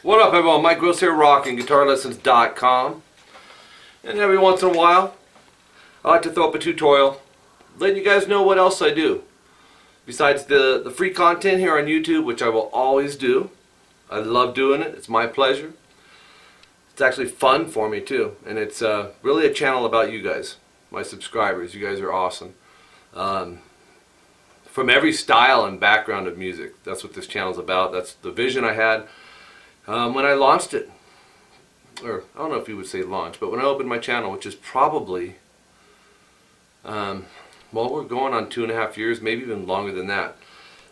What up, everyone? Mike Gross here, rockinguitarlessons.com. And every once in a while, I like to throw up a tutorial, letting you guys know what else I do. Besides the free content here on YouTube, which I will always do. I love doing it. It's my pleasure. It's actually fun for me, too. And it's really a channel about you guys, my subscribers. You guys are awesome. From every style and background of music. That's what this channel is about. That's the vision I had when I launched it. Or, I don't know if you would say launch, but when I opened my channel, which is probably, well, we're going on 2.5 years, maybe even longer than that.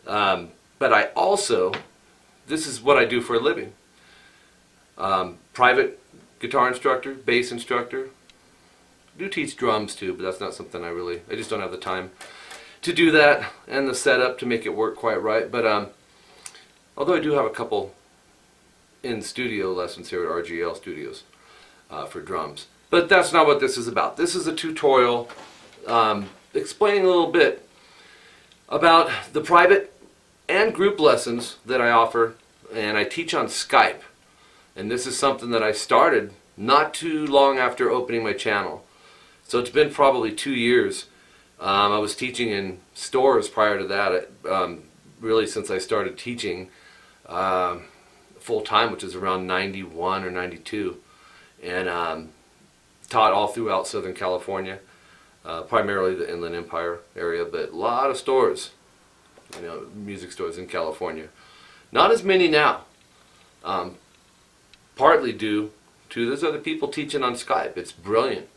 But I also, this is what I do for a living. Private guitar instructor, bass instructor. I do teach drums too, but that's not something I just don't have the time to do that and the setup to make it work quite right. But although I do have a couple in-studio lessons here at RGL Studios for drums. But that's not what this is about. This is a tutorial explaining a little bit about the private and group lessons that I offer, and I teach on Skype. And this is something that I started not too long after opening my channel. So it's been probably 2 years. I was teaching in stores prior to that, really since I started teaching full-time, which is around 91 or 92, and taught all throughout Southern California, primarily the Inland Empire area, but a lot of stores, music stores in California. Not as many now, partly due to there's other people teaching on Skype. It's brilliant.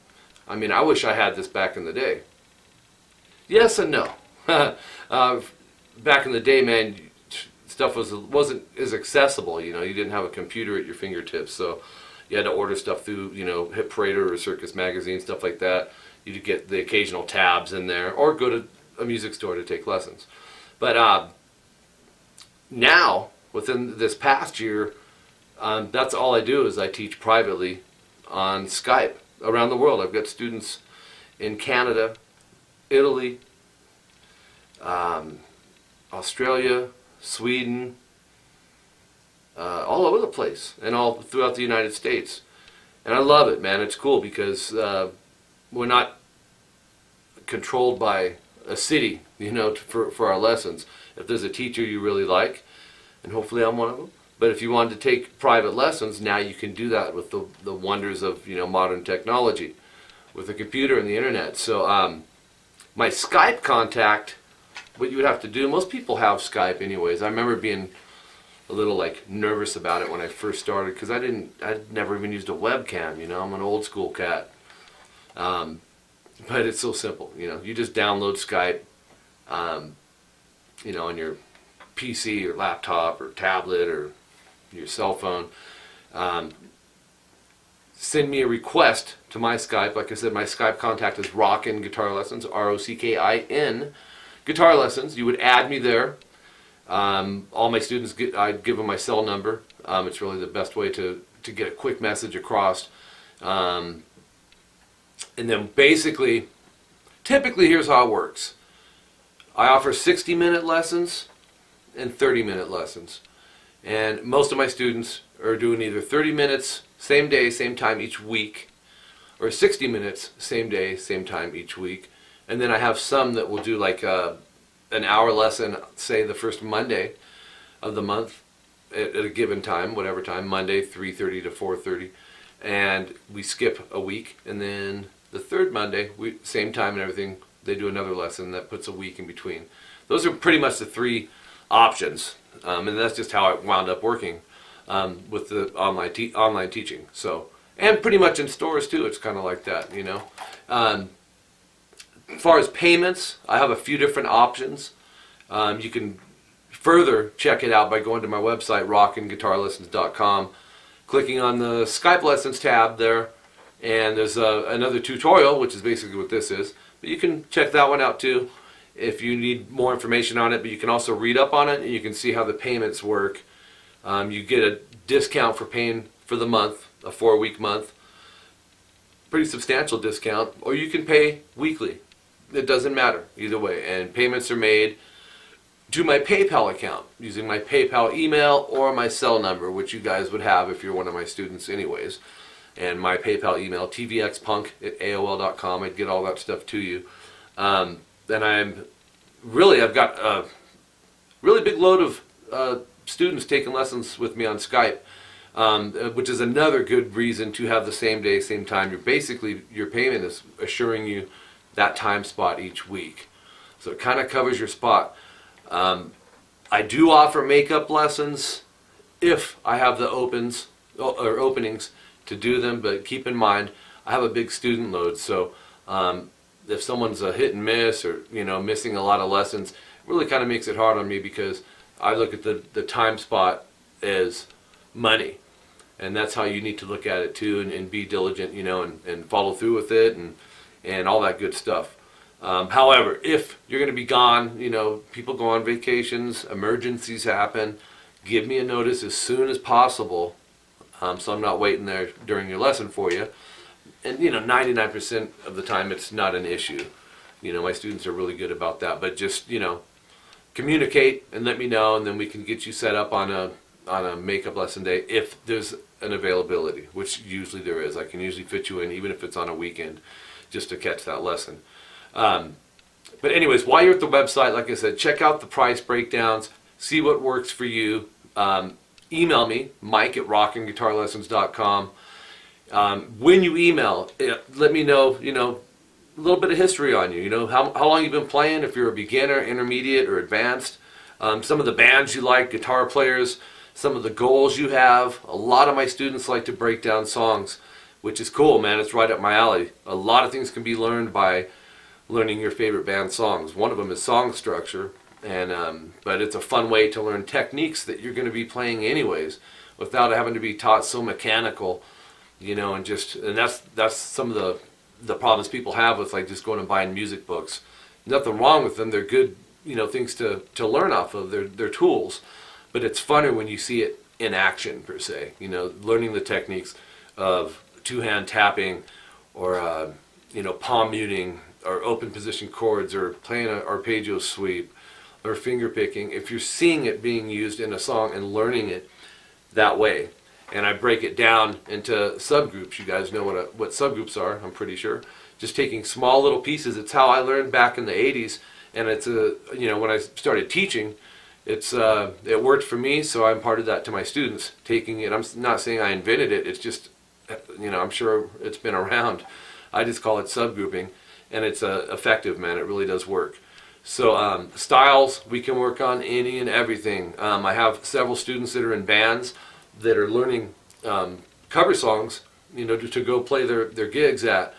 I mean, I wish I had this back in the day. Yes and no. Back in the day, man, stuff wasn't as accessible. You didn't have a computer at your fingertips, so you had to order stuff through, Hit Parader or Circus Magazine, stuff like that. You'd get the occasional tabs in there, or go to a music store to take lessons. But now, within this past year, that's all I do is I teach privately on Skype around the world. I've got students in Canada, Italy, Australia, Sweden, all over the place, and all throughout the United States. And I love it, man. It's cool because we're not controlled by a city, for our lessons. If there's a teacher you really like, and hopefully I'm one of them, but if you wanted to take private lessons, now you can do that with the wonders of modern technology, with the computer and the internet. So my Skype contact, what you would have to do, most people have Skype anyways. I remember being a little nervous about it when I first started, because I'd never even used a webcam. I'm an old school cat. But it's so simple. You just download Skype, on your PC or laptop or tablet or your cell phone. Send me a request to my Skype. Like I said, my Skype contact is Rockin Guitar Lessons, R-O-C-K-I-N Guitar Lessons. You would add me there. All my students, I'd give them my cell number. It's really the best way to get a quick message across. And then basically, typically here's how it works. I offer 60-minute lessons and 30-minute lessons. And most of my students are doing either 30 minutes, same day, same time each week, or 60 minutes, same day, same time each week. And then I have some that will do an hour lesson, say the first Monday of the month at a given time, whatever time, Monday 3:30 to 4:30, and we skip a week, and then the third Monday, same time and everything, they do another lesson that puts a week in between. Those are pretty much the three options, and that's just how I wound up working with the online teaching. So, and pretty much in stores too, it's kind of like that, As far as payments, I have a few different options. You can further check it out by going to my website, rockinguitarlessons.com, clicking on the Skype Lessons tab there, and there's another tutorial, which is basically what this is. But you can check that one out too if you need more information on it, but you can also read up on it, and you can see how the payments work. You get a discount for paying for the month, a 4-week month. Pretty substantial discount, or you can pay weekly. It doesn't matter either way, and payments are made to my PayPal account using my PayPal email or my cell number, which you guys would have if you're one of my students anyways. And my PayPal email, tvxpunk@aol.com. I'd get all that stuff to you. And I've got a really big load of students taking lessons with me on Skype, which is another good reason to have the same day, same time. Your payment is assuring you that time slot each week. So it kind of covers your spot. I do offer makeup lessons if I have the openings to do them, but keep in mind I have a big student load, so if someone's a hit and miss or missing a lot of lessons, it really kind of makes it hard on me, because I look at the time spot as money, and that's how you need to look at it too, and be diligent, and follow through with it, and all that good stuff. However, if you're going to be gone, people go on vacations, emergencies happen, give me a notice as soon as possible, so I'm not waiting there during your lesson for you. And 99% of the time it's not an issue. My students are really good about that, but just communicate and let me know, and then we can get you set up on a makeup lesson day if there's an availability, which usually there is. I can usually fit you in even if it's on a weekend, just to catch that lesson. But anyways, while you're at the website, like I said, check out the price breakdowns, see what works for you. Email me, mike@rockinguitarlessons.com. When you email, let me know, a little bit of history on you. How long you've been playing, if you're a beginner, intermediate, or advanced. Some of the bands you like, guitar players, some of the goals you have. A lot of my students like to break down songs, which is cool, man. It's right up my alley. A lot of things can be learned by learning your favorite band songs. One of them is song structure, but it's a fun way to learn techniques that you're going to be playing anyways, without having to be taught so mechanical, and that's some of the problems people have with just going and buying music books. Nothing wrong with them. They're good, things to learn off of. They're tools, but it's funner when you see it in action, per se. Learning the techniques of two-hand tapping, or palm muting, or open position chords, or playing an arpeggio sweep, or finger picking. If you're seeing it being used in a song and learning it that way, and I break it down into subgroups. You guys know what subgroups are, I'm pretty sure. Just taking small little pieces. It's how I learned back in the 80s, and it's when I started teaching, it worked for me, so I imparted that to my students. Taking it, I'm not saying I invented it. It's just I'm sure it's been around. I just call it subgrouping, and it's effective, man. It really does work. So styles, we can work on any and everything. I have several students that are in bands that are learning cover songs, to go play their gigs at.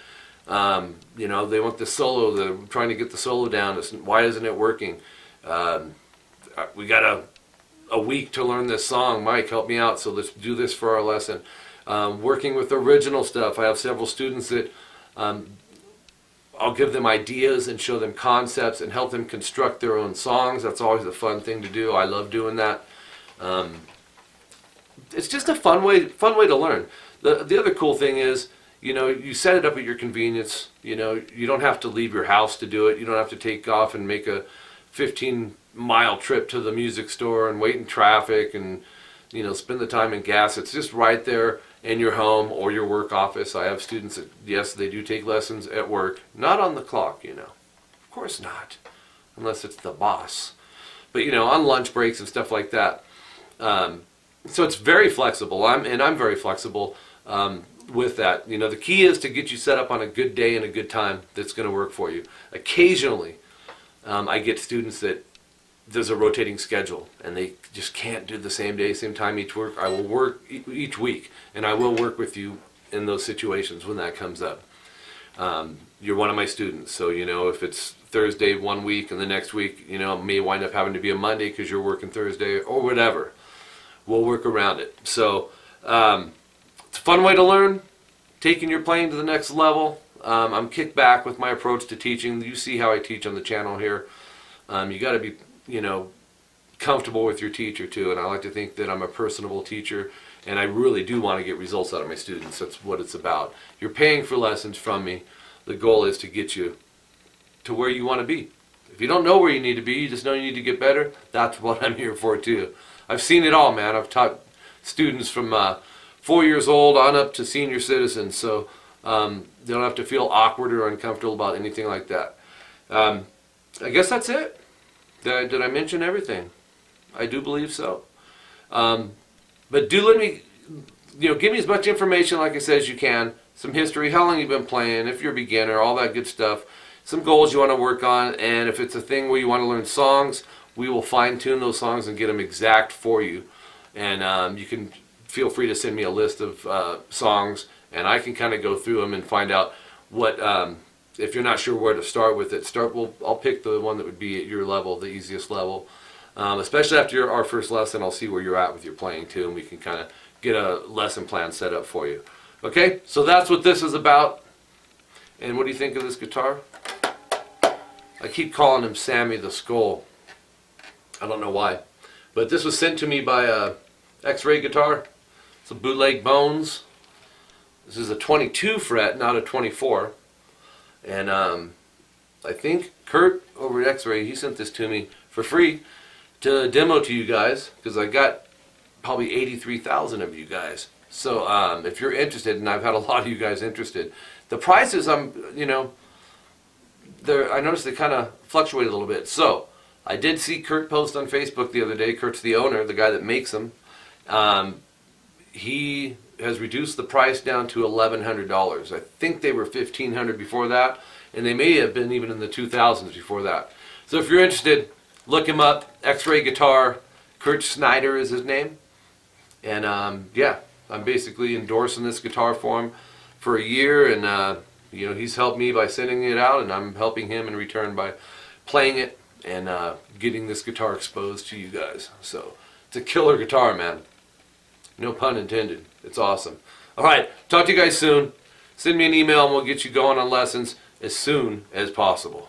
They want the solo. They're trying to get the solo down. Why isn't it working? We got a week to learn this song. Mike, help me out. So let's do this for our lesson. Working with original stuff. I have several students that I'll give them ideas and show them concepts and help them construct their own songs. That's always a fun thing to do. I love doing that. It's just a fun way to learn. The other cool thing is, you set it up at your convenience. You don't have to leave your house to do it. You don't have to take off and make a 15-mile trip to the music store and wait in traffic and spend the time in gas. It's just right there in your home or your work office. I have students that, yes, they do take lessons at work, not on the clock, Of course not, unless it's the boss. But on lunch breaks and stuff like that. So it's very flexible. I'm very flexible with that. The key is to get you set up on a good day and a good time that's going to work for you. Occasionally, I get students that there's a rotating schedule and they just can't do the same day, same time each work. I will work each week, and I will work with you in those situations when that comes up. You're one of my students, so if it's Thursday one week and the next week, it may wind up having to be a Monday because you're working Thursday or whatever. We'll work around it. So it's a fun way to learn, taking your playing to the next level. I'm kicked back with my approach to teaching. You see how I teach on the channel here. You got to be, comfortable with your teacher too. And I like to think that I'm a personable teacher, and I really do want to get results out of my students. That's what it's about. You're paying for lessons from me. The goal is to get you to where you want to be. If you don't know where you need to be, you just know you need to get better, that's what I'm here for too. I've seen it all, man. I've taught students from 4 years old on up to senior citizens, so they don't have to feel awkward or uncomfortable about anything like that. I guess that's it. Did I mention everything? I do believe so. But do let me, give me as much information, like I said, as you can. Some history, how long you've been playing, if you're a beginner, all that good stuff. Some goals you want to work on, and if it's a thing where you want to learn songs, we will fine-tune those songs and get them exact for you. And you can feel free to send me a list of songs, and I can kind of go through them and find out what, if you're not sure where to start with it, I'll pick the one that would be at your level, the easiest level. Especially after our first lesson, I'll see where you're at with your playing too, and we can kind of get a lesson plan set up for you. Okay, so that's what this is about. And what do you think of this guitar? I keep calling him Sammy the Skull. I don't know why. But this was sent to me by X-Ray Guitar. It's a bootleg Bones. This is a 22 fret, not a 24. And I think Kurt over at X-Ray, he sent this to me for free to demo to you guys, because I got probably 83,000 of you guys. So if you're interested, and I've had a lot of you guys interested, the prices, I noticed they kind of fluctuate a little bit. So I did see Kurt post on Facebook the other day. Kurt's the owner, the guy that makes them. He has reduced the price down to $1,100. I think they were $1,500 before that, and they may have been even in the 2000s before that. So if you're interested, look him up. X-Ray Guitar. Kurt Snyder is his name. And yeah, I'm basically endorsing this guitar for him for a year, and he's helped me by sending it out, and I'm helping him in return by playing it and getting this guitar exposed to you guys. So it's a killer guitar, man. No pun intended. It's awesome. Alright, talk to you guys soon. Send me an email and we'll get you going on lessons as soon as possible.